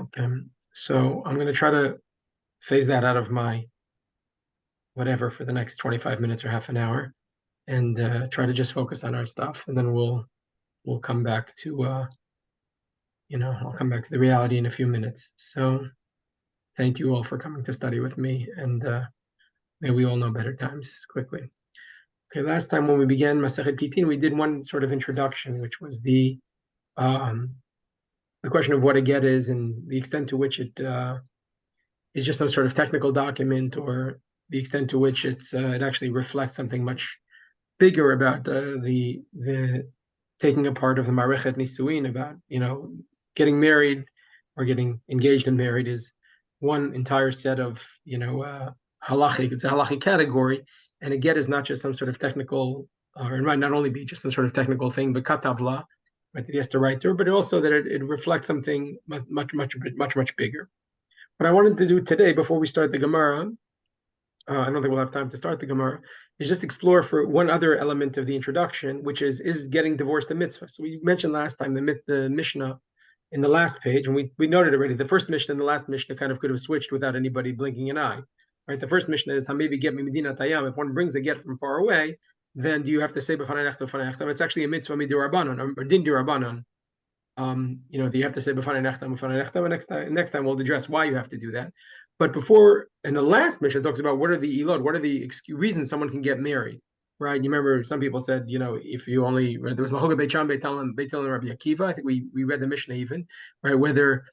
Okay, so I'm going to try to phase that out of my whatever for the next 25 minutes or half an hour, and try to just focus on our stuff, and then we'll come back to I'll come back to the reality in a few minutes. So thank you all for coming to study with me, and may we all know better times quickly. Okay, last time when we began Masechet Gittin, we did one sort of introduction, which was the question of what a get is and the extent to which it is just some sort of technical document, or the extent to which it actually reflects something much bigger about the taking apart of the Marechet Nisuin, about getting married or getting engaged and married is one entire set of halachic. It's a halachic category, and a get is not just some sort of technical, or it might not only be just some sort of technical thing, but katavla, right, that he has to write to, but also that it reflects something much bigger. What I wanted to do today, before we start the Gemara, I don't think we'll have time to start the Gemara, is just explore for one other element of the introduction, which is getting divorced a mitzvah. So we mentioned last time the Mishnah in the last page, and we noted already, the first Mishnah and the last Mishnah kind of could have switched without anybody blinking an eye. Right? The first Mishnah is Hamebi get mi medina tayam. If one brings a get from far away, then do you have to say b'fanei nechtam? It's actually a mitzvah midirabanan or din dirabanan. You have to say b'fanei nechtam, and next time we'll address why you have to do that. But before, and the last Mishnah talks about what are the ilot, what are the reasons someone can get married, right? You remember some people said, if you only, there was Mahoga Beit Sham, Beit Hillel, and Rabbi Akiva. I think we read the Mishnah even, right? Whether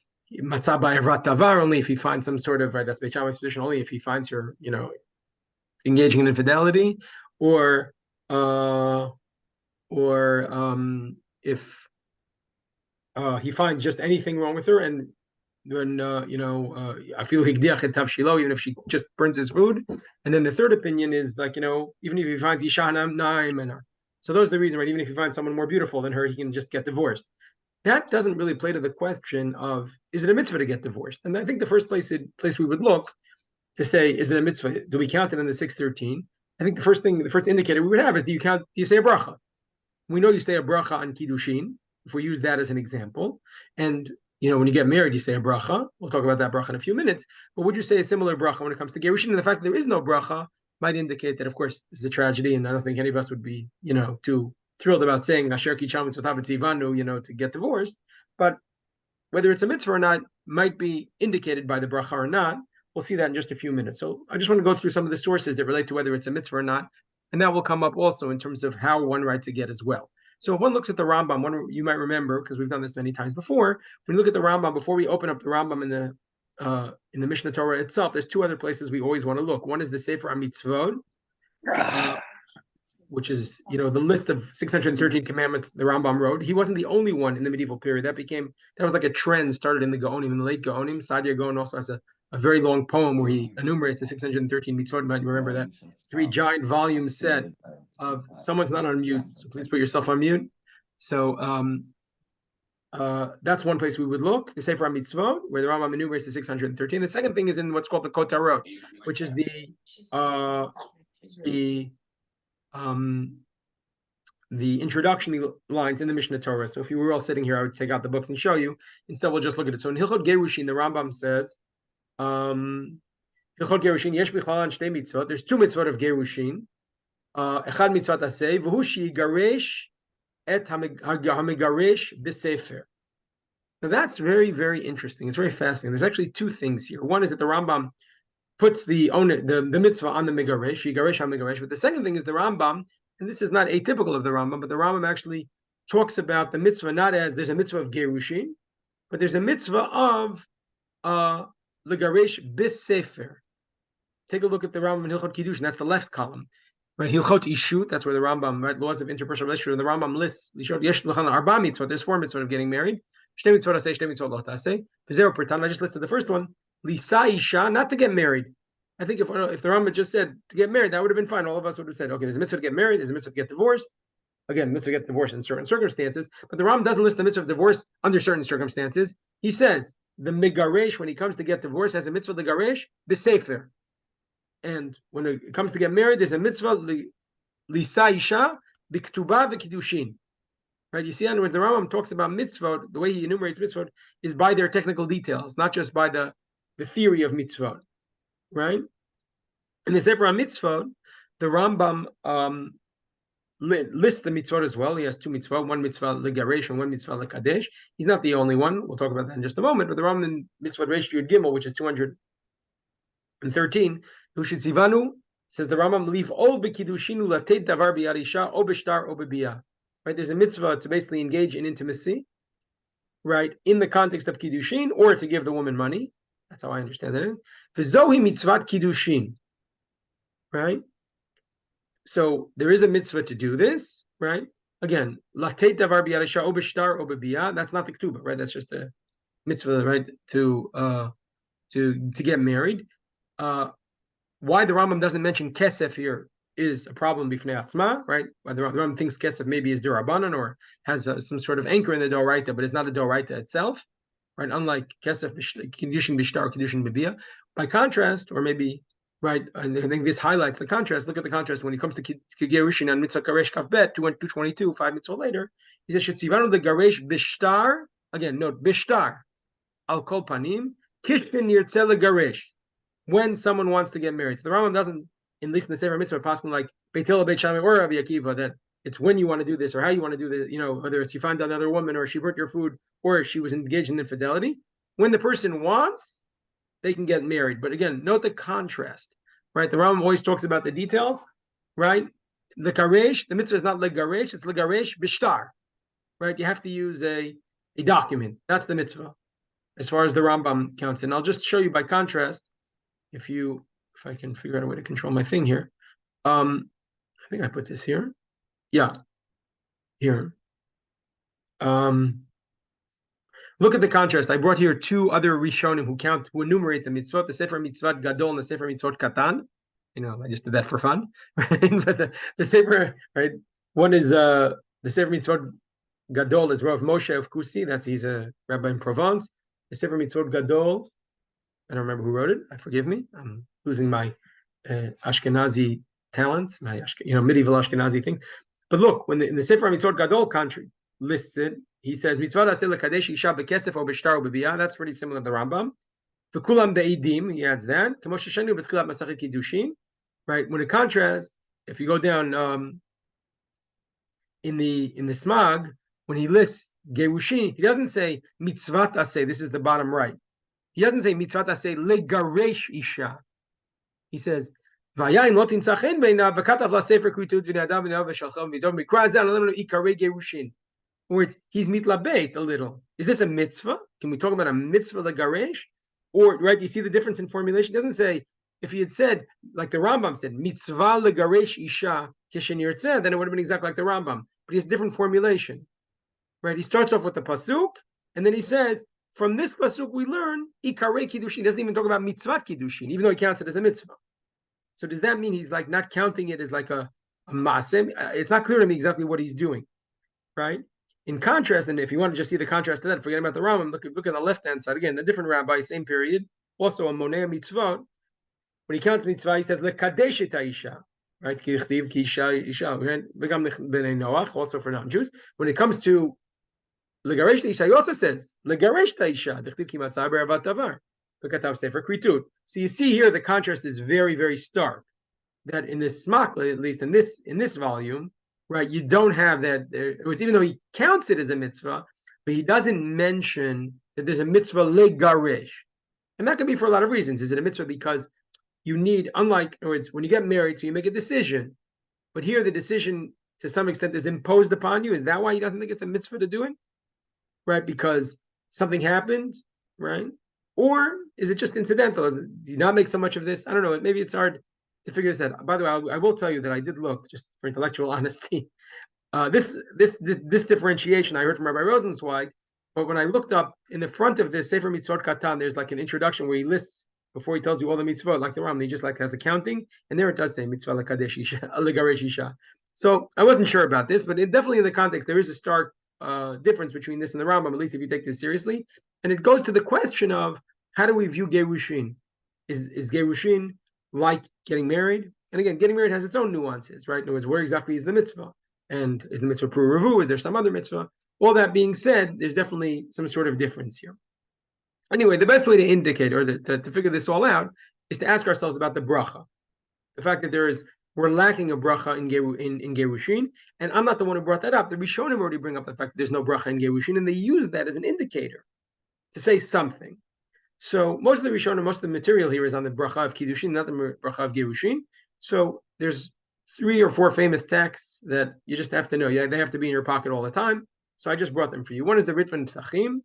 matzah by avrat davar, only if he finds some sort of, right, that's Beit Shammai's position, only if he finds her, engaging in infidelity, or if he finds just anything wrong with her, and when I feel even if she just burns his food. And then the third opinion is like, even if he finds Isha Naim, so those are the reasons, right? Even if he finds someone more beautiful than her, he can just get divorced. That doesn't really play to the question of, is it a mitzvah to get divorced? And I think the first place we would look to say, is it a mitzvah? Do we count it in the 613? I think the first indicator we would have is, do you say a bracha? We know you say a bracha on Kiddushin, if we use that as an example. And when you get married, you say a bracha. We'll talk about that bracha in a few minutes. But would you say a similar bracha when it comes to gerushin? And the fact that there is no bracha might indicate that, of course, this is a tragedy, and I don't think any of us would be, too thrilled about saying asher kicham mitzvot to get divorced. But whether it's a mitzvah or not might be indicated by the bracha or not. We'll see that in just a few minutes. So I just want to go through some of the sources that relate to whether it's a mitzvah or not, and that will come up also in terms of how one writes a get as well. So if one looks at the Rambam, you might remember, because we've done this many times before, when you look at the Rambam, before we open up the Rambam in the Mishnah Torah itself, there's two other places we always want to look. One is the Sefer HaMitzvot, which is, the list of 613 commandments the Rambam wrote. He wasn't the only one in the medieval period. That was like a trend started in the Gaonim, in the late Gaonim. Sadia Gaon also has a very long poem where he enumerates the 613 mitzvot. You might remember that 3 giant volume set of, someone's not on mute, so please put yourself on mute. So that's one place we would look, the Sefer HaMitzvot, where the Rambam enumerates the 613. The second thing is in what's called the Kotarot, which is the introduction lines in the Mishnah Torah. So if you were all sitting here, I would take out the books and show you. Instead, we'll just look at it. So in Hilchot Gerushin, the Rambam says, Hilchot Gerushin, yesh bichlal shtei mitzvot. There's 2 mitzvot of Gerushin. Echad mitzvot aseh, v'hu sheyigaresh et hamigaresh b'sefer. Now that's very, very interesting. It's very fascinating. There's actually 2 things here. One is that the Rambam puts the mitzvah on the migaresh, yigaresh hamigaresh. But the second thing is the Rambam, and this is not atypical of the Rambam, but the Rambam actually talks about the mitzvah not as there's a mitzvah of Gerushin, but there's a mitzvah of Legaresh bis sefer. Take a look at the Rambam in Hilchot Kiddushin. That's the left column, right? Hilchot Ishut. That's where the Rambam, right? Laws of interpersonal relationship. And the Rambam lists yesh l'chan arba mitzvot. There's 4 mitzvot of getting married. Shtei mitzvot aseh, shtei mitzvot lo taseh. V'zero pertan. I just listed the first one. Lisa isha, not to get married. I think if the Rambam just said to get married, that would have been fine. All of us would have said, okay, there's a mitzvah to get married. There's a mitzvah to get divorced. Again, mitzvah to get divorced in certain circumstances. But the Rambam doesn't list the mitzvah of divorce under certain circumstances. He says the migaresh, when he comes to get divorced, has a mitzvah legaresh b'sefer, and when it comes to get married, there's a mitzvah lisa isha b'ktuba v'kiddushin. right? You see, in other words, the Rambam talks about mitzvot. The way he enumerates mitzvot is by their technical details, not just by the theory of mitzvot, right? In the Sefer HaMitzvot, the Rambam lists the mitzvot as well. He has two mitzvot, one mitzvah legaresh and one mitzvah lekadesh. He's not the only one. We'll talk about that in just a moment. But the Rambam in mitzvot Reish Yud Gimel, which is 213, Hushit says the Rambam leave all bekidushinu latet davar biyarisha o b'shtar o b'biyah. Right, there's a mitzvah to basically engage in intimacy, right, in the context of kiddushin, or to give the woman money. That's how I understand it. V'zohi mitzvat kiddushin. Right? So there is a mitzvah to do this, right? Again, latet davar biyarisha o b'shtar o b'biyah. That's not the ketubah, right? That's just a mitzvah, right? To get married. Why the Rambam doesn't mention kesef here is a problem b'fnei atzma, right? Why the Rambam thinks kesef maybe is derabanan or has some sort of anchor in the doraita, but it's not a doraita itself, right? Unlike kesef kiddushin b'shtar, kiddushin b'biyah. By contrast, or maybe. Right, and I think this highlights the contrast. Look at the contrast when it comes to Gerushin and Mitzvah Garesh Kavbet, 222, 5 mitzvah later. He says, Shetzivanu the Garesh Bishtar, again, note, Bishtar, Al Kol Panim, Kishkin Yirtzel Garesh, when someone wants to get married. So the Rambam doesn't, at least in the Sefer Mitzvah, possible like Beit Hillel, Beit Shammai, or Rabbi Akiva, that it's when you want to do this or how you want to do this, whether it's you find another woman or she burnt your food or she was engaged in infidelity. When the person wants, they can get married. But again, note the contrast, right? The Rambam always talks about the details, right? The garesh, the mitzvah is not legaresh, it's legaresh bishtar, right? You have to use a document. That's the mitzvah, as far as the Rambam counts. And I'll just show you by contrast, if I can figure out a way to control my thing here. I think I put this here. Yeah, here. Look at the contrast. I brought here two other Rishonim who enumerate the mitzvot, the Sefer Mitzvot Gadol and the Sefer Mitzvot Katan. I just did that for fun. Right? But the Sefer, right? One is the Sefer Mitzvot Gadol is Rav Moshe of Kusi. He's a rabbi in Provence. The Sefer Mitzvot Gadol, I don't remember who wrote it. Forgive me. I'm losing my Ashkenazi talents, my medieval Ashkenazi thing. But look, when in the Sefer Mitzvot Gadol country lists it, he says, Mitzvah aseh lekadesh isha bekesef o b'shtar o b'biyah. That's pretty similar to the Rambam. V'kulam be'idim, he adds that. K'mo sheshanu b'tchilat masachet kiddushin. Right. When it contrasts, if you go down in the Smag, when he lists gerushin, he doesn't say mitzvat aseh. This is the bottom right. He doesn't say mitzvat aseh legaresh isha. He says v'yayin lo timtza chen beinav v'katav la sefer kritut v'nadav v'nadav v'shalchav v'dov mikra zeh alalem lo ikarei gerushin. Or he's mitlabeit a little. Is this a mitzvah? Can we talk about a mitzvah legaresh? Or, right, you see the difference in formulation? It doesn't say, if he had said, like the Rambam said, mitzvah legaresh isha kishen yirtzeh, then it would have been exactly like the Rambam. But he has a different formulation. Right? He starts off with the pasuk, and then he says, from this pasuk we learn, ikarei kiddushin. He doesn't even talk about mitzvah kiddushin, even though he counts it as a mitzvah. So does that mean he's like not counting it as like a masem? It's not clear to me exactly what he's doing. Right? In contrast, and if you want to just see the contrast to that, forget about the Rambam, look at the left-hand side. Again, a different rabbi, same period, also a moneh mitzvot. When he counts mitzvah, he says, lekadesh et ha'isha, right? Ki yichtiv, ki isha, right? V'gam b'nei Noach, also for non-Jews. When it comes to legaresh isha, he also says, legaresh ha'isha, d'chtiv ki matzah be'avat tavar, v'katav sefer kritut. So you see here, the contrast is very, very stark. That in this smak, at least in this volume, right, you don't have that. Even though he counts it as a mitzvah, but he doesn't mention that there's a mitzvah legaresh, and that could be for a lot of reasons. Is it a mitzvah because you need, unlike, in other words, when you get married, so you make a decision, but here the decision to some extent is imposed upon you. Is that why he doesn't think it's a mitzvah to do it, right? Because something happened, right? Or is it just incidental? Do you not make so much of this? I don't know. Maybe it's hard to figure this out. By the way, I will tell you that I did look, just for intellectual honesty, this differentiation I heard from Rabbi Rosenzweig, but when I looked up in the front of this Sefer Mitzvot Katan, there's like an introduction where he lists, before he tells you all the mitzvot, like the Ram, he just like has a counting, and there it does say mitzvah lekadesh isha, legaresh isha. So I wasn't sure about this, but definitely in the context, there is a stark difference between this and the Rambam, at least if you take this seriously. And it goes to the question of, how do we view gerushin? Is gerushin like getting married? And again, getting married has its own nuances, right? In other words, where exactly is the mitzvah? and is the mitzvah pru revu? Is there some other mitzvah? All that being said, there's definitely some sort of difference here. Anyway, the best way to indicate or to figure this all out is to ask ourselves about the bracha. The fact that we're lacking a bracha in Gerushin, and I'm not the one who brought that up. The Rishonim already bring up the fact that there's no bracha in Gerushin, and they use that as an indicator to say something. So most of the Rishonim, most of the material here is on the bracha of Kiddushin, not the bracha of Gerushin. So there's 3 or 4 famous texts that you just have to know. Yeah, they have to be in your pocket all the time. So I just brought them for you. One is the Ritva in Psachim.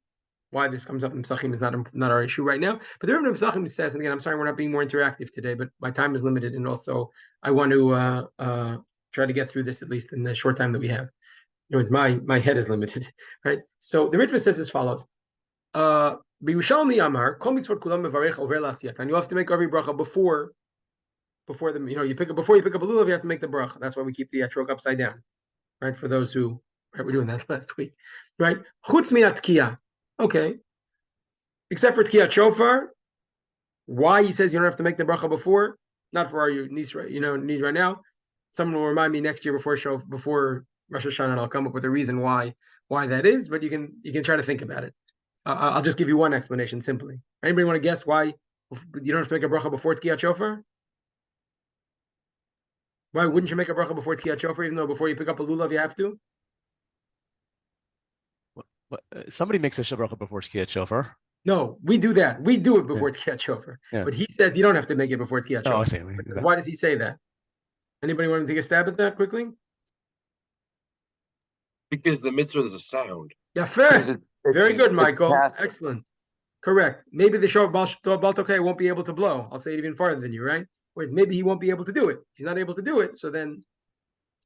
Why this comes up in Psachim is not our issue right now. But the Ritva in Psachim says, and again, I'm sorry we're not being more interactive today, but my time is limited, and also I want to try to get through this at least in the short time that we have. In other words, my head is limited, right? So the Ritva says as follows. B'Yushalmi Amar, Kol mitzvot kulam mevarech over la'asiyat. And you have to make every bracha before the before you pick up a lulav, you have to make the bracha. That's why we keep the etrog upside down, right? For those who we're doing that last week, right? Chutz min tkiyah, okay. Except for tkiyah shofar, why he says you don't have to make the bracha before? Not for our needs right now. Someone will remind me next year before Rosh Hashanah, and I'll come up with a reason why that is. But you can try to think about it. I'll just give you one explanation simply. Anybody want to guess why you don't have to make a bracha before tkiyah shofar? Why wouldn't you make a bracha before tkiyah shofar, even though before you pick up a lulav you have to? Somebody makes a bracha before tkiyah shofar. No, we do that. We do it before tkiyah shofar. Yeah. But he says you don't have to make it before tkiyah shofar. Oh, I see. Why does he say that? Anybody want to take a stab at that quickly? Because the mitzvah is a sound. Yeah, fair. Very good, Michael. Excellent. Correct. Maybe the show Baltokay won't be able to blow. I'll say it even farther than you, right? Whereas maybe he won't be able to do it. If he's not able to do it, so then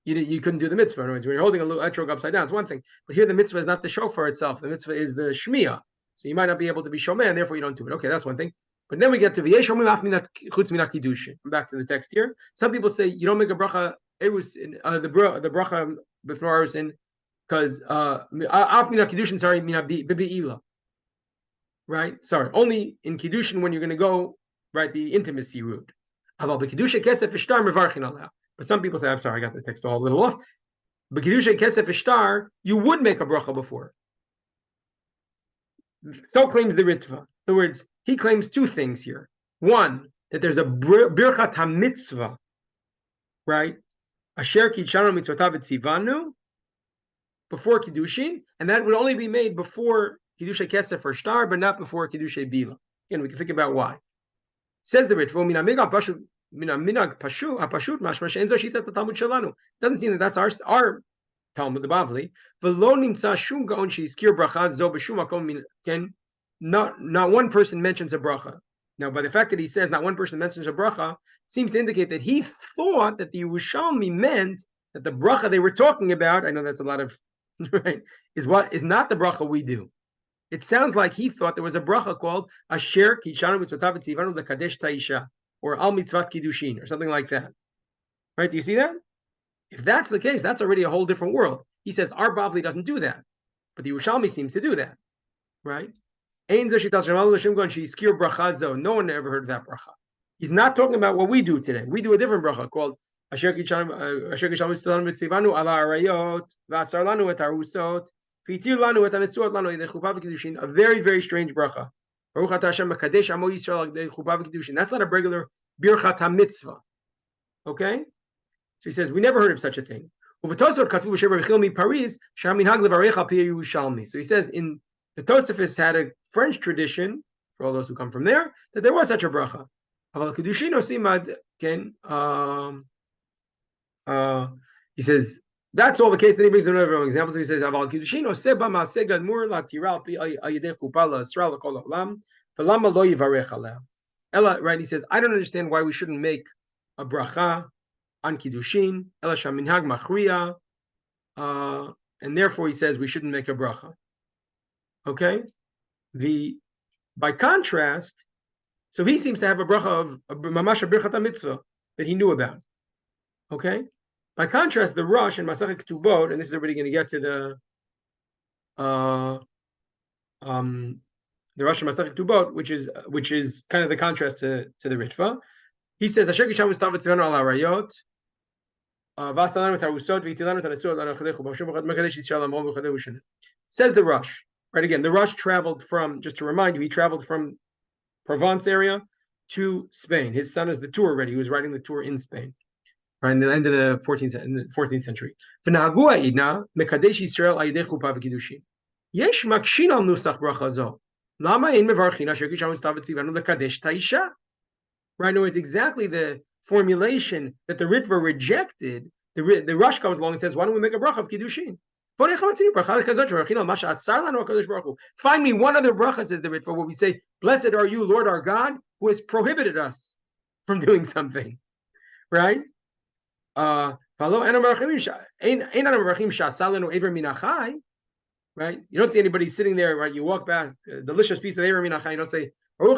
you couldn't do the mitzvah. In other words, when you're holding a little etrog upside down, it's one thing. But here the mitzvah is not the shofar itself. The mitzvah is the shmiya. So you might not be able to be shomeh, and therefore you don't do it. Okay, that's one thing. But then we get to v'yesh omim af minat chutz minat kiddushin. I'm back to the text here. Some people say you don't make a bracha erusin, the bracha before erusin, because af minat kiddushin, sorry, minat bi'ila. Right? Sorry, only in kiddushin when you're going to go right the intimacy route. But some people say, I'm sorry, I got the text all a little off. But Kiddushay Kesef Ishtar, you would make a bracha before. So claims the Ritva. In other words, he claims 2 things here. One, that there's a Birchat HaMitzvah, right? Asher Kidshanu Mitzvotav Tzivanu, before Kiddushin, and that would only be made before Kiddushay Kesef or Ishtar, but not before Kiddushay Bila. Again, we can think about why. Says the Ritva, doesn't seem that that's our Talmud, the Bavli. Not one person mentions a bracha. Now, by the fact that he says not one person mentions a bracha, seems to indicate that he thought that the Yerushalmi meant that the bracha they were talking about, I know that's a lot of, right, is not the bracha we do. It sounds like he thought there was a bracha called Asher Kidshanu Mitzvotav Tzivanu Lekadesh Ta'isha, or Al Mitzvat Kiddushin, or something like that. Right? Do you see that? If that's the case, that's already a whole different world. He says our Bavli doesn't do that, but the Yerushalmi seems to do that. Right? No one ever heard of that bracha. He's not talking about what we do today. We do a different bracha called Asher Kidshanu Mitzvanu Ala Arayot V'asar Lanu Et Arusot. A very, very strange bracha. That's not a regular birchat ha-mitzvah. Okay? So he says, we never heard of such a thing. So he says, in the Tosafos had a French tradition, for all those who come from there, that there was such a bracha. He says, that's all the case. Then he brings another example. So he says, "Aval kiddushin oseba maaseh gadmur la tiral pi ayidei chupa la Yisrael l'kol ha'olam v'lama lo yivarech aleh." Ella, right? He says, I don't understand why we shouldn't make a bracha on kiddushin. Ella shaminhag machriya, and therefore he says we shouldn't make a bracha. Okay. By contrast, so he seems to have a bracha of mamash birchat mitzvah that he knew about. Okay. By contrast, the Rosh in Masachet Ketubot, and this is already going to get to the Rosh in Masachet Ketubot, which is kind of the contrast to the Ritva. He says, "Asher kishamu stavat tzivanu al harayot." Says the Rush. Right, again, the Rush traveled from, just to remind you, he traveled from Provence area to Spain. His son is the tour already. He was writing the tour in Spain, right, in the end of the 14th century. Right, no, it's exactly the formulation that the Ritva rejected. The Rush comes along and says, why don't we make a bracha of Kiddushin? Find me one other bracha, says the Ritva, where we say, blessed are you, Lord our God, who has prohibited us from doing something. Right? Right? You don't see anybody sitting there, right? You walk past a delicious piece of Ever Minachai, you don't say, or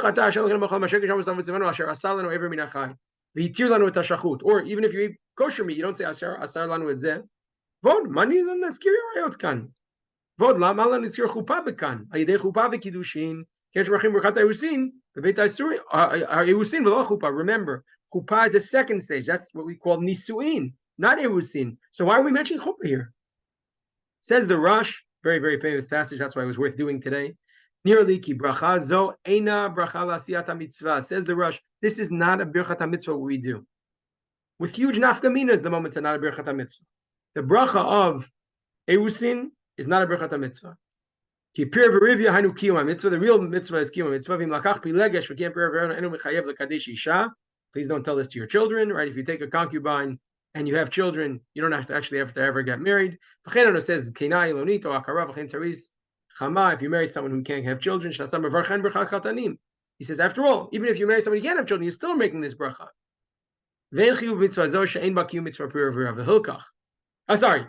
even if you eat kosher meat, you don't say asar lanu et zeh. Vod, mani naskir yorayot kan. Vod, lama lanu naskir chupa bekan. Ayidei chupa v'kiddushin. Kesh rachim berchat ha'erusin. Bebeit ha'isurin. Ha'erusin v'lo chupa. Remember, chupa is a second stage. That's what we call nisuin, not erusin. So why are we mentioning chupa here? Says the Rush, very, very famous passage. That's why it was worth doing today. Nearly ki bracha zo eina bracha la'asiyat mitzvah. Says the Rush, this is not a birchat mitzvah what we do. With huge nafkaminas, the moment it's not a birchat mitzvah. The bracha of erusin is not a birchat mitzvah. Ki pir v'rivya hainu kiyum mitzvah. The real mitzvah is kiyum mitzvah. V'im lakach pilegesh v'kiyam pir v'rivya enu mechayev l'kadesh isha. Please don't tell this to your children, right? If you take a concubine and you have children, you don't have to ever get married. V'chein says keinai lonit o akara v'chein tzaris. Chama, if you marry someone who can't have children, he says, after all, even if you marry someone who can't have children, you're still making this bracha. Sorry,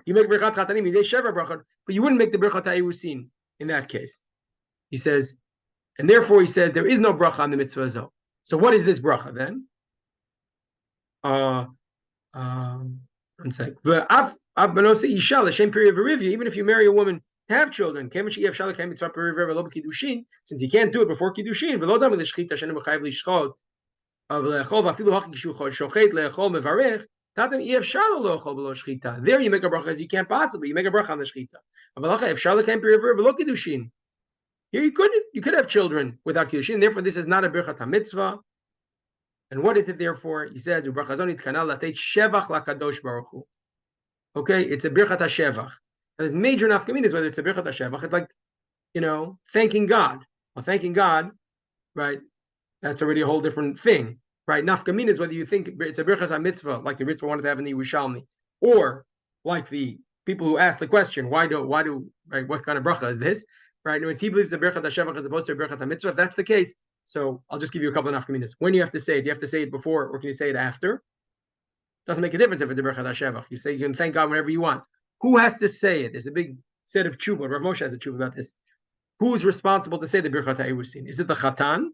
you make berchat chatanim, but you wouldn't make the berchat ha'erusin in that case. He says, and therefore he says there is no bracha on the mitzvah zo. So what is this bracha then? One sec. Even if you marry a woman to have children, since he can't do it before Kiddushin, there you make a bracha as you can't possibly. You make a bracha on the shchita. Here you could have children without Kiddushin, therefore this is not a birchat mitzvah. And what is it therefore? He says, okay, it's a birchat shevach. There's major nafkaminas whether it's a birchat hashevach. It's like, thanking God. Well, thanking God, right? That's already a whole different thing, right? Nafkaminas whether you think it's a birchat mitzvah, like the Ritva wanted to have in the Yerushalmi, or like the people who ask the question, why do right? What kind of bracha is this, right? No, it's he believes a birchat hashevach as opposed to a birchat mitzvah. If that's the case, so I'll just give you a couple of nafkaminas. When you have to say it, do you have to say it before, or can you say it after? Doesn't make a difference if it's a birchat hashevach. You say you can thank God whenever you want. Who has to say it? There's a big set of tshuva. Rav Moshe has a tshuva about this. Who's responsible to say the birchat ha'erusin? Is it the chatan?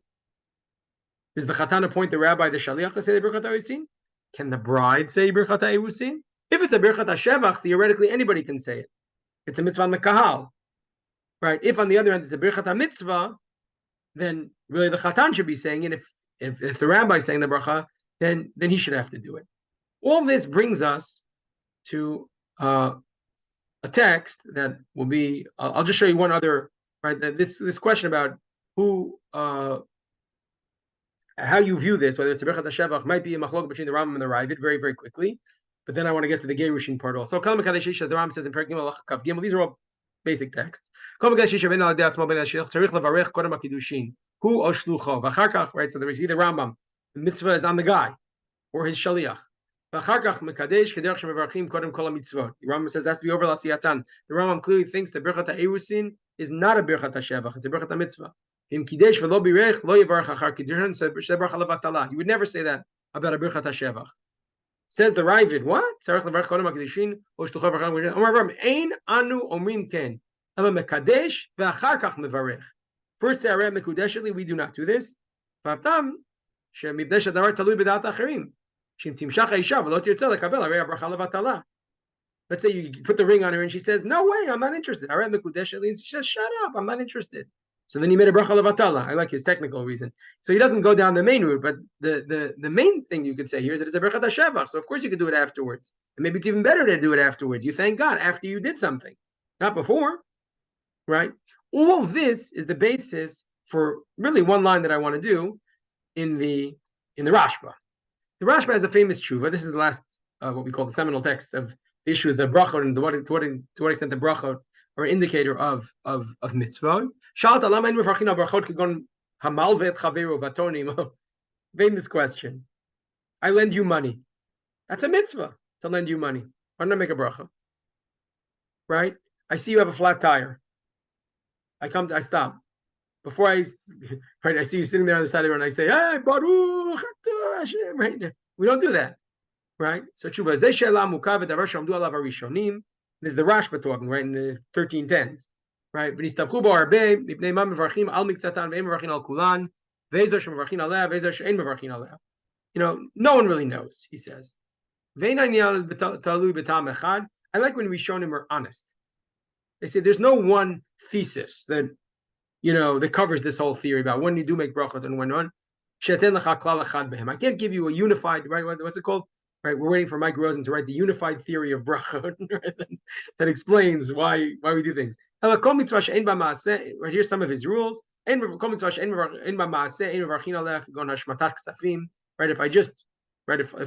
Does the chatan appoint the rabbi, the shaliach, to say the birchat ha'erusin? Can the bride say birchat ha'erusin? If it's a birchat hashevach, theoretically anybody can say it. It's a mitzvah on the kahal, right? If on the other hand it's a birchat hamitzvah, then really the chatan should be saying it. If the rabbi is saying the bracha, then he should have to do it. All this brings us to a text that will be. I'll just show you one other. Right, this question about who, how you view this, whether it's a birchat hashevach, might be a machlok between the Rambam and the Ravid, very, very quickly. But then I want to get to the gerushin part also. The Rambam says in Perek Gimel Kav Gimel. These are all basic texts. Right, so there we see the Rambam. The mitzvah is on the guy or his shaliach. The Rambam says that's to be over l'asiyatan. The Rambam clearly thinks the birchat ha'erusin is not a birchat hashevach; it's a birchat mitzvah. You would never say that about a birchat hashevach. Says the Ravid, what? First say we do not do this. Let's say you put the ring on her and she says, no way, I'm not interested. She says, shut up, I'm not interested. So then he made a bracha levatala. I like his technical reason. So he doesn't go down the main route, but the main thing you could say here is that it's a bracha shevach. So of course you could do it afterwards. And maybe it's even better to do it afterwards. You thank God after you did something, not before, right? All of this is the basis for really one line that I want to do in the Rashba. The Rashba has a famous tshuva. This is the last what we call the seminal text of the issue of the brachot and to what extent the brachot are an indicator of mitzvot. Famous question. I lend you money. That's a mitzvah to lend you money. Why don't I make a bracha? Right? I see you have a flat tire. I stop. Before I see you sitting there on the side of the road and I say, hey, Baruch Atah Hashem, right? We don't do that, right? So tshuva zeh she'ela mukavet davar she'amdu alav harishonim. This is the Rashba talking, right, in the 1310s, right? V'nistabchu bo harbe mipnei ma mevarchim al miktzatan ve'en mevarchin al kulan ve'ezo she'mevarchin aleh ve'ezo she'en mevarchin aleh. No one really knows, he says. Ve'en ha'inyan talui b'tam echad. I like when Rishonim are honest. They say there's no one thesis that that covers this whole theory about when you do make brachot and when not. I can't give you a unified, right? What's it called? Right, we're waiting for Mike Rosen to write the unified theory of brachot that explains why we do things. Right, here's some of his rules. Right, if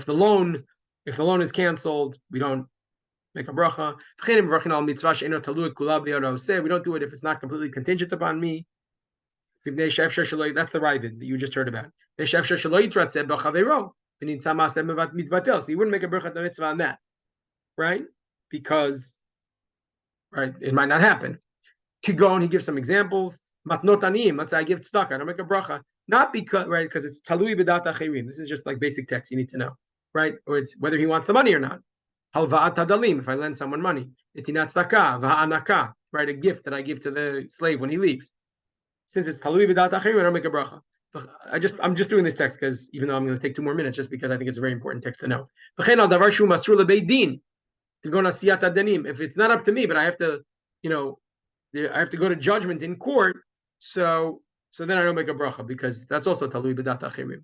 the loan is canceled, we don't make a bracha. We don't do it if it's not completely contingent upon me. That's the Ravid that you just heard about. So you wouldn't make a bracha mitzvah on that, right? Because, right, it might not happen. Kigon, he gives some examples. Matnot aniyim, let's say I give tzedakah, I don't make a bracha. Not because, right, because it's talui b'dat achirim. This is just like basic text you need to know, right? Or it's whether he wants the money or not. Halva'at tadalim, if I lend someone money. Etinat tzedakah, v'ha'anaka, right, a gift that I give to the slave when he leaves. Since it's talui b'dat achirim, I don't make a bracha. I'm just doing this text because even though I'm going to take 2 more minutes, just because I think it's a very important text to know. If it's not up to me, but I have to, I have to go to judgment in court. So then I don't make a bracha because that's also talui b'dat achirim.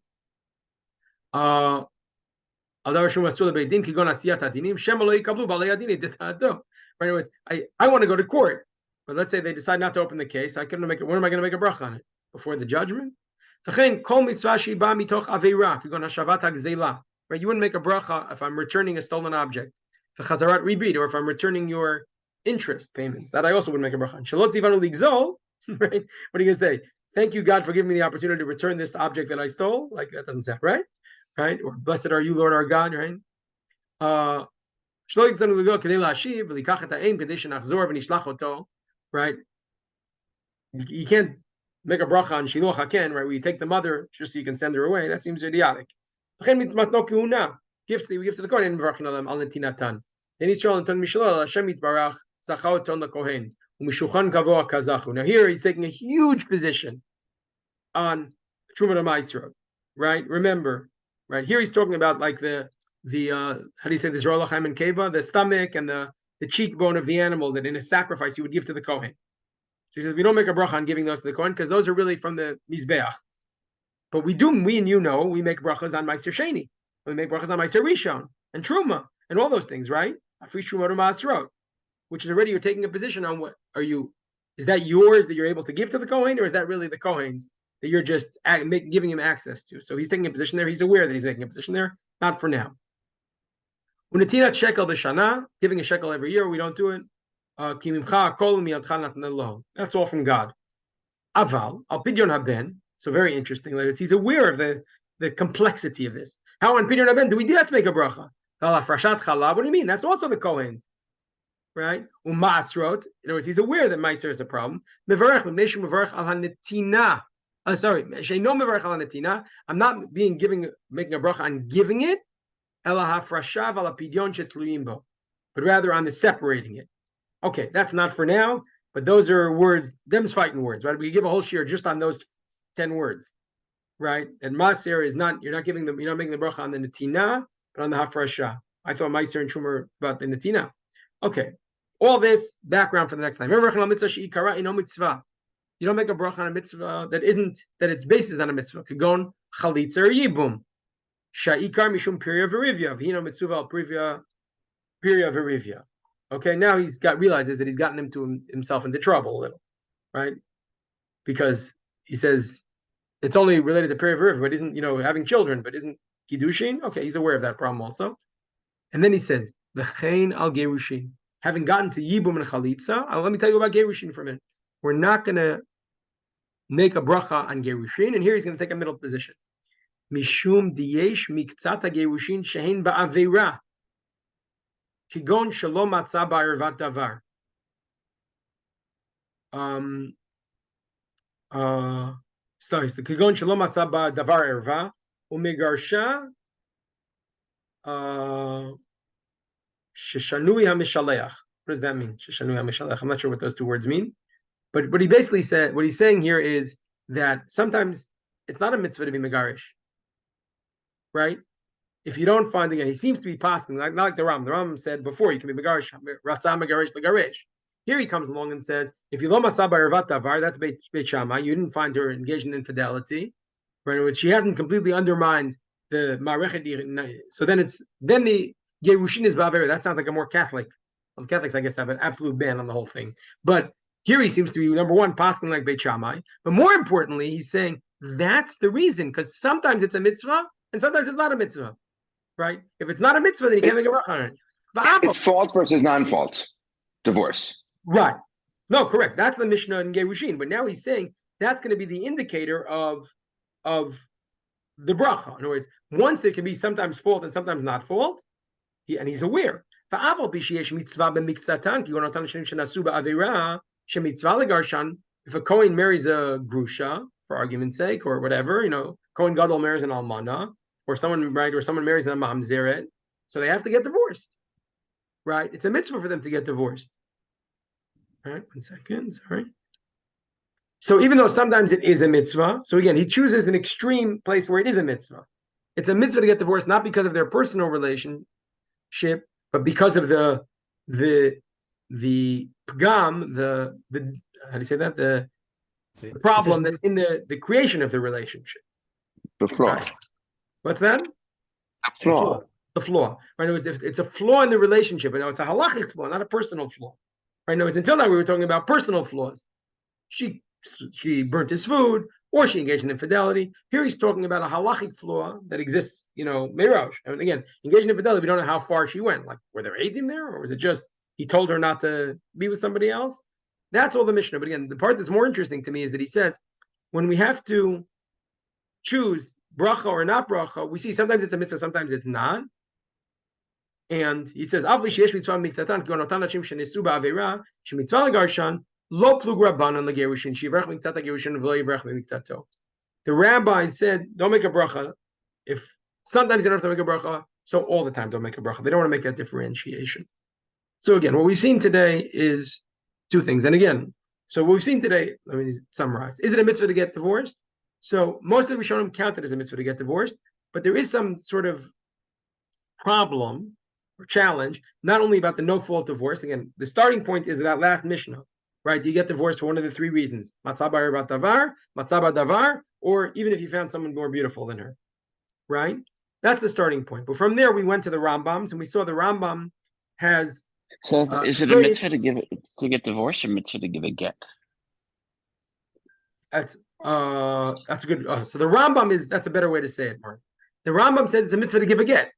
Right, I want to go to court, but let's say they decide not to open the case. I couldn't make it. When am I going to make a bracha on it? Before the judgment? Right, you wouldn't make a bracha if I'm returning a stolen object, or if I'm returning your interest payments. That I also would make a bracha. Right? What are you going to say? Thank you, God, for giving me the opportunity to return this object that I stole. Like that doesn't sound right, right? Or blessed are you, Lord our God, right? Right? You can't make a bracha on shiluach haken, right? Where you take the mother just so you can send her away. That seems idiotic. Gift that we give to the Kohen, then Yisrael and Ton Mishalal Hashem Yitbarach Zachau Ton LaKohen Umishuchan Kavoa Kazachu. Now here he's taking a huge position on Truma Ma'asrot, right? Remember, right here he's talking about like the how do you say this? Rolachim and Keva, the stomach and the cheekbone of the animal that in a sacrifice you would give to the Kohen. So he says we don't make a bracha on giving those to the Kohen because those are really from the Mizbeach. But we and we make brachas on Ma'aser Sheni. We make brachas on Ma'aser Rishon and Truma and all those things, right? Afri Truma to Ma'asrot, which is already you're taking a position on what are you? Is that yours that you're able to give to the Kohen, or is that really the Kohen's that you're just giving him access to? So he's taking a position there. He's aware that he's making a position there. Not for now. Unetinat shekel b'shana, giving a shekel every year. We don't do it. That's all from God. Aval al pidyon haben. So very interesting. He's aware of the complexity of this. How on pidyon haben do we do? Let's make a bracha. What do you mean? That's also the Kohen's, right? Umasrot. In other words, he's aware that Meiser is a problem. Mevarech al hanetina. Sorry, sheino mevarech al hanetina. I'm not making a bracha on giving it. Ela hafrashav al pidyon shetluyim bo, but rather on the separating it. Okay, that's not for now, but those are words. Them's fighting words, right? We give a whole shiur just on those 10 words, right? And Maser is not. You're not making the bracha on the netina, but on the hafrasha. I thought Meiser and Truma were about the netina. Okay, all this background for the next time. you don't make a bracha on a mitzvah that its basis on a mitzvah. Kagon chalitza or yibum. Sha'ikar mishum pirya v'rivya. V'hino mitzvah al pirya v'rivya. Okay, now realizes that he's gotten himself into trouble a little, right? Because he says it's only related to pirya v'rivya, but isn't, having children, but isn't kiddushin? Okay, he's aware of that problem also. And then he says, v'chein al gerushin. Having gotten to yibum and chalitza, let me tell you about gerushin for a minute. We're not going to make a bracha on gerushin, and here he's going to take a middle position. Mishum diyesh miktzat gerushin shehin ba'avera. Kigon shalom matzah ba'ervat davar. Sorry, so kigon shalom matzah ba'davar erva umegarsha sheshanui hamishaleach. What does that mean? Sheshanui hamishaleach. I'm not sure what those two words mean, but what he basically said, what he's saying here is that sometimes it's not a mitzvah to be megarish, right? If you don't find, again, he seems to be passing, not like the Ram. The Ram said before, you can be megarish, ratzah megarish legarish. Here he comes along and says, if you lo matzah ba'ervat davar, that's Beit Shammai. You didn't find her engaged in infidelity, right? In which she hasn't completely undermined the ma'arechet. So then the gerushin is ba'avera. That sounds like a more Catholic. Well, Catholics, I guess, have an absolute ban on the whole thing. But here he seems to be, number one, passing like Beit Shammai. But more importantly, he's saying that's the reason, because sometimes it's a mitzvah and sometimes it's not a mitzvah, right? If it's not a mitzvah, then you can't make a bracha on it. It's fault versus non-fault divorce. Right. No, correct. That's the Mishnah in Gerushin. But now he's saying that's going to be the indicator of the bracha. In other words, once there can be sometimes fault and sometimes not fault, and he's aware. If a Kohen marries a grusha, for argument's sake, or whatever, Kohen Gadol marries an almana, or someone marries a mamzeret, so they have to get divorced, right? It's a mitzvah for them to get divorced. All right, 1 second, sorry. So even though sometimes it is a mitzvah, so again, he chooses an extreme place where it is a mitzvah. It's a mitzvah to get divorced, not because of their personal relationship, but because of the pgam, the how do you say that? The problem that's in the creation of the relationship. The flaw. Right. What's that? The flaw. The flaw. Right? It's a flaw in the relationship, but no, it's a halachic flaw, not a personal flaw. Right? No, it's until now we were talking about personal flaws. She burnt his food, or she engaged in infidelity. Here he's talking about a halachic flaw that exists, merosh. And again, engaged in infidelity, we don't know how far she went. Like, were there eidim there, or was it just he told her not to be with somebody else? That's all the Mishnah. But again, the part that's more interesting to me is that he says, when we have to choose bracha or not bracha, we see sometimes it's a mitzvah, sometimes it's not. And he says, lo plug rabbanan legerushin shivrach miktzat gerushin v'lo yivrach miktato. The rabbi said, don't make a bracha. If sometimes you don't have to make a bracha, so all the time don't make a bracha. They don't want to make that differentiation. So again, what we've seen today is two things. And again, so what we've seen today, let me summarize. Is it a mitzvah to get divorced? So most of the Rishonim count it as a mitzvah to get divorced, but there is some sort of problem or challenge, not only about the no-fault divorce. Again, the starting point is that last Mishnah, right? Do you get divorced for one of the three reasons? Matzah ba'ervat davar, matzah ba'davar, or even if you found someone more beautiful than her, right? That's the starting point. But from there, we went to the Rambams, and we saw the Rambam has... So is it a mitzvah to get divorced, or mitzvah to give a get? That's a good... so the Rambam that's a better way to say it, Mark. The Rambam says it's a mitzvah to give a get,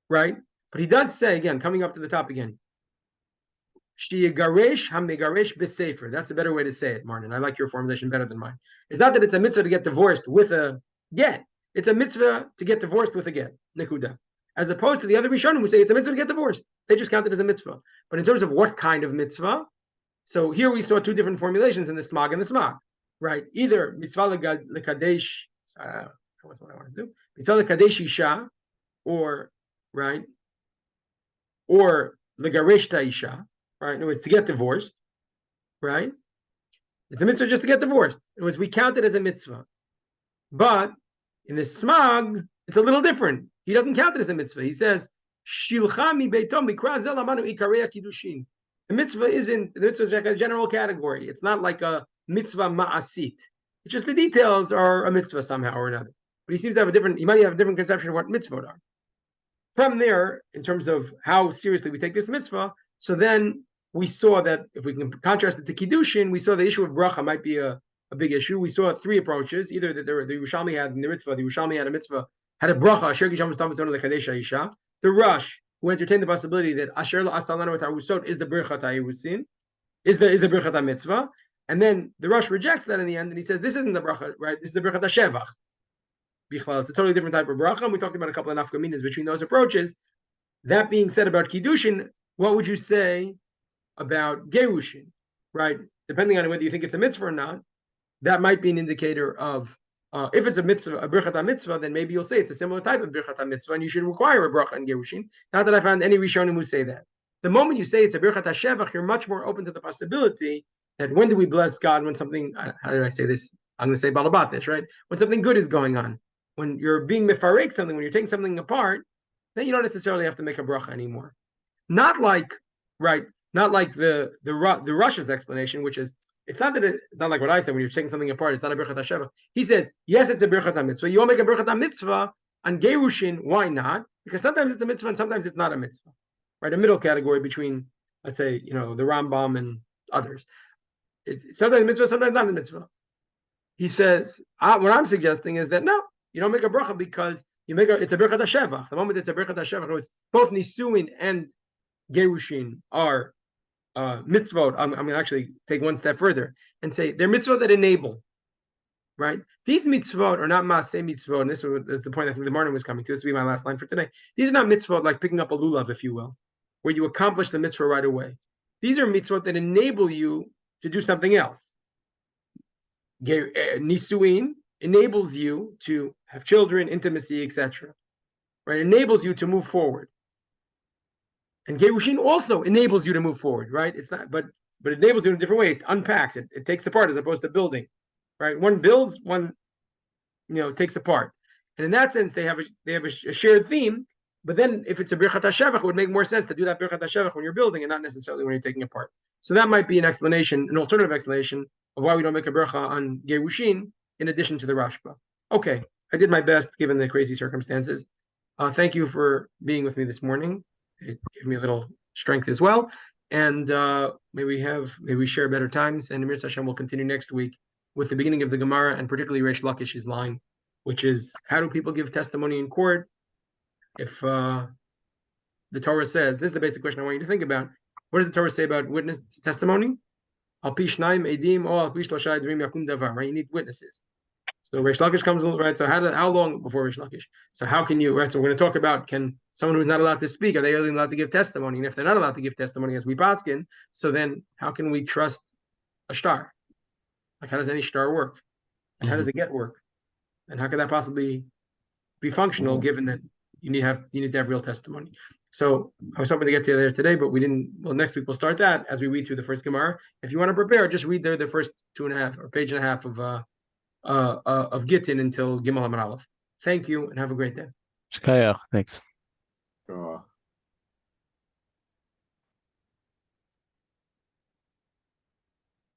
right? But he does say, again, coming up to the top again, Shi'garesh ha'megaresh b'sefer. That's a better way to say it, Martin. I like your formulation better than mine. It's not that it's a mitzvah to get divorced with a get. It's a mitzvah to get divorced with a get. Nekuda. As opposed to the other Rishonim who say it's a mitzvah to get divorced. They just count it as a mitzvah. But in terms of what kind of mitzvah, so here we saw two different formulations in the smag and the smag, right? Either mitzvah lekadesh, what's what I want to do? Mitzvah lekadesh isha, or, right? Or legaresh ta'isha, right? In other words, to get divorced, right? It's a mitzvah just to get divorced. In other words, we count it as a mitzvah. But in the smag, it's a little different. He doesn't count it as a mitzvah. He says, Shilcha mi beitom mikra zel amanu ikarei kiddushin. The mitzvah is like a general category. It's not like a mitzvah ma'asit. It's just the details are a mitzvah somehow or another. But he seems to have he might have a different conception of what mitzvot are. From there, in terms of how seriously we take this mitzvah, so then we saw that if we can contrast it to Kiddushin, we saw the issue of bracha might be a big issue. We saw three approaches, either that the Yerushalmi had in the mitzvah, had a bracha, Asher Gisham Stamvaton Lechadesha Isha. The Rush, who entertained the possibility that Asher La'asalanu Tarusot is the Birchat HaYerusin, is the Birchat HaMitzvah, and then the Rush rejects that in the end, and he says, this isn't the bracha, right? This is the Birchat HaShevach. Bichlal, it's a totally different type of bracha, and we talked about a couple of nafkaminas between those approaches. That being said about Kiddushin, what would you say about Gerushin, right? Depending on whether you think it's a mitzvah or not, that might be an indicator of, if it's a mitzvah, a birchat mitzvah, then maybe you'll say it's a similar type of birchat mitzvah, and you should require a bracha and gerushin. Not that I found any Rishonim who say that. The moment you say it's a birchat shevach, you're much more open to the possibility that when do we bless God when something? How did I say this? I'm going to say balabatish, right? When something good is going on, when you're being mefarek something, when you're taking something apart, then you don't necessarily have to make a bracha anymore. Not like the Russia's explanation, which is. It's not like what I said when you're taking something apart. It's not a birchat hasheva. He says yes, it's a birchat mitzvah. You won't make a birchat mitzvah on gerushin. Why not? Because sometimes it's a mitzvah and sometimes it's not a mitzvah. Right, a middle category between, let's say, the Rambam and others. It's sometimes a mitzvah, sometimes not a mitzvah. He says what I'm suggesting is that no, you don't make a bracha because it's a birchat hasheva. The moment it's a birchat hasheva, it's both nisuin and gerushin are. Mitzvot, I'm going to actually take one step further and say they're mitzvot that enable, right? These mitzvot are not maaseh mitzvot, and this is the point I think the Martin was coming to. This will be my last line for today. These are not mitzvot like picking up a lulav, if you will, where you accomplish the mitzvah right away. These are mitzvot that enable you to do something else. Nisuin enables you to have children, intimacy, etc. Right? Enables you to move forward. And gerushin also enables you to move forward, right? It's not, but it enables you in a different way. It unpacks it. It takes apart as opposed to building, right? One builds, one, takes apart. And in that sense, they have a shared theme. But then, if it's a birchat hashevach, it would make more sense to do that birchat hashevach when you're building and not necessarily when you're taking apart. So that might be an explanation, an alternative explanation of why we don't make a bracha on gerushin in addition to the Rashba. Okay, I did my best given the crazy circumstances. Thank you for being with me this morning. It gave me a little strength as well. And may we share better times. And Amir Hashem will continue next week with the beginning of the Gemara and particularly Reish Lakish's line, which is, how do people give testimony in court? If the Torah says, this is the basic question I want you to think about. What does the Torah say about witness testimony? Al pi shnaim edim or al pi shlosha edrim yakum davar, right? You need witnesses. So Reish Lakish comes, right? So how long before Reish Lakish? So how can you, right? So we're going to talk about, can someone who's not allowed to speak, are they really allowed to give testimony? And if they're not allowed to give testimony as we paskin, so then how can we trust a shtar? Like, how does any shtar work? And how does it get work? And how can that possibly be functional given that you need to have real testimony? So I was hoping to get to there today, but we didn't. Well, next week we'll start that as we read through the first Gemara. If you want to prepare, just read there the first 2.5 or page and a half of Gittin until Gimel Hamad Aleph. Thank you and have a great day. Shkaya, thanks. Sure.